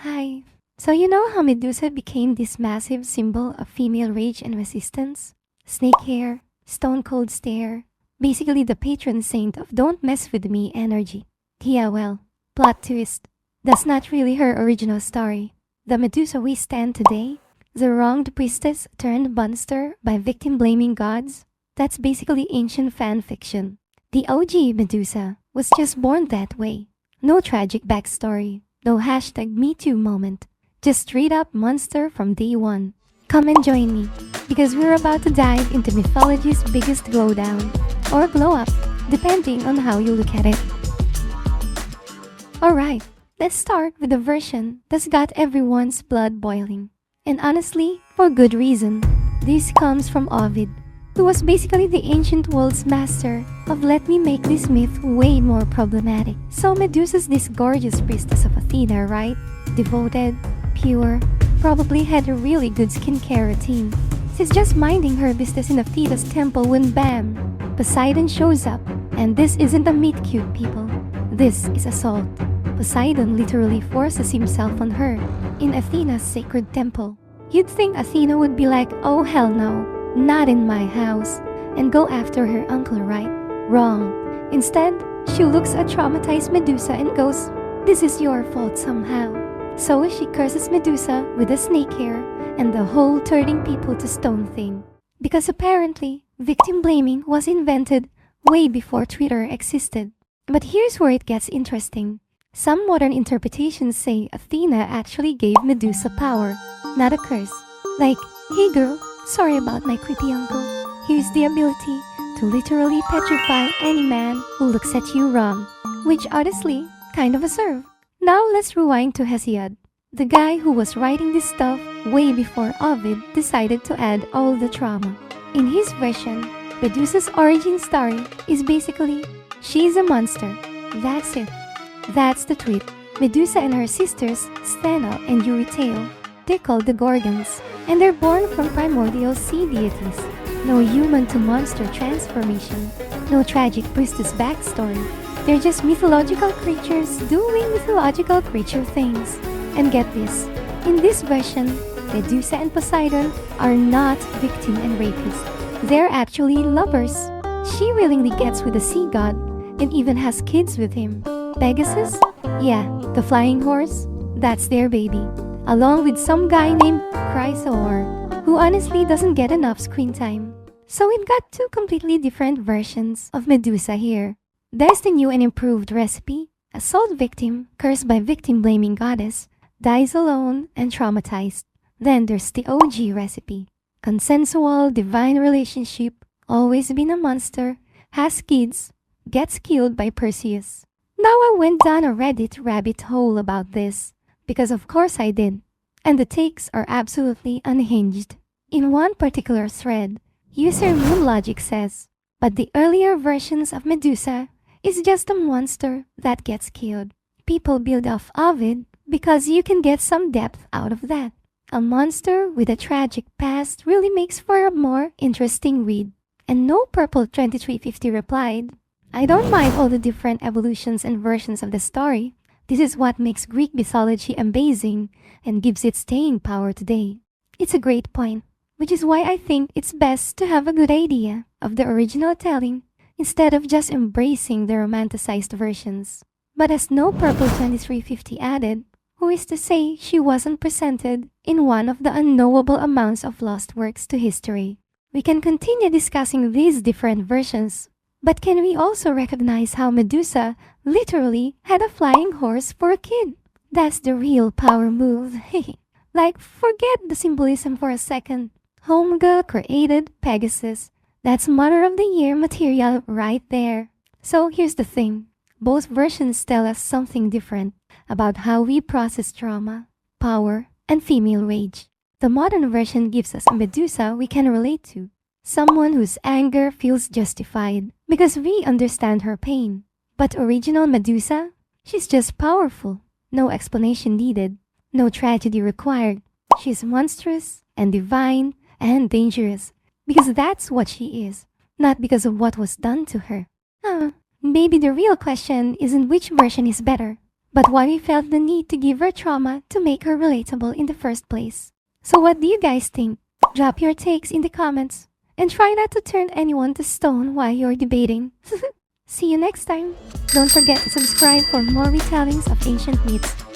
Hi. So you know how Medusa became this massive symbol of female rage and resistance? Snake hair, stone cold stare, basically the patron saint of don't mess with me energy. Yeah, well, plot twist. That's not really her original story. The Medusa we stand today, the wronged priestess turned monster by victim blaming gods, that's basically ancient fan fiction. The OG Medusa was just born that way. No tragic backstory, no hashtag MeToo moment. Just straight up monster from day one. Come and join me, because we're about to dive into mythology's biggest glow down, or glow up, depending on how you look at it. Alright, let's start with the version that's got everyone's blood boiling. And honestly, for good reason. This comes from Ovid, who was basically the ancient world's master of let me make this myth way more problematic. So Medusa's this gorgeous priestess of Athena, right? Devoted, pure, probably had a really good skincare routine. She's just minding her business in Athena's temple when bam! Poseidon shows up. And this isn't a meet cute, people. This is assault. Poseidon literally forces himself on her in Athena's sacred temple. You'd think Athena would be like, oh hell no, not in my house, and go after her uncle, right? Wrong. Instead, she looks at traumatized Medusa and goes, this is your fault somehow. So she curses Medusa with a snake hair and the whole turning people to stone thing. Because apparently, victim blaming was invented way before Twitter existed. But here's where it gets interesting. Some modern interpretations say Athena actually gave Medusa power, not a curse. Like, hey girl, sorry about my creepy uncle. Here's the ability to literally petrify any man who looks at you wrong. Which honestly, kind of a serve. Now let's rewind to Hesiod, the guy who was writing this stuff way before Ovid decided to add all the trauma. In his version, Medusa's origin story is basically, she's a monster. That's it. That's the tweet. Medusa and her sisters, Stena and Eurytale, they're called the Gorgons, and they're born from primordial sea deities. No human-to-monster transformation, no tragic priestess backstory. They're just mythological creatures doing mythological creature things. And get this, in this version, Medusa and Poseidon are not victim and rapist. They're actually lovers. She willingly gets with the sea god and even has kids with him. Pegasus? Yeah, the flying horse? That's their baby. Along with some guy named Chrysaor, who honestly doesn't get enough screen time. So we've got two completely different versions of Medusa here. There's the new and improved recipe. Assault victim, cursed by victim-blaming goddess, dies alone and traumatized. Then there's the OG recipe. Consensual, divine relationship, always been a monster, has kids, gets killed by Perseus. Now I went down a Reddit rabbit hole about this, because of course I did, and the takes are absolutely unhinged. In one particular thread, user Moonlogic says, but the earlier versions of Medusa is just a monster that gets killed. People build off Ovid because you can get some depth out of that. A monster with a tragic past really makes for a more interesting read. And No Purple 2350 replied, I don't mind all the different evolutions and versions of the story. This is what makes Greek mythology amazing and gives it staying power today. It's a great point, which is why I think it's best to have a good idea of the original telling instead of just embracing the romanticized versions. But as No Purple 2350 added, who is to say she wasn't presented in one of the unknowable amounts of lost works to history? We can continue discussing these different versions, but can we also recognize how Medusa literally had a flying horse for a kid? That's the real power move. Like, forget the symbolism for a second. Homegirl created Pegasus. That's Mother of the Year material right there. So here's the thing. Both versions tell us something different about how we process trauma, power, and female rage. The modern version gives us a Medusa we can relate to. Someone whose anger feels justified because we understand her pain. But original Medusa? She's just powerful. No explanation needed. No tragedy required. She's monstrous and divine and dangerous because that's what she is, not because of what was done to her. Maybe the real question isn't which version is better, but Wally felt the need to give her trauma to make her relatable in the first place. So what do you guys think? Drop your takes in the comments. And try not to turn anyone to stone while you're debating. See you next time. Don't forget to subscribe for more retellings of ancient myths.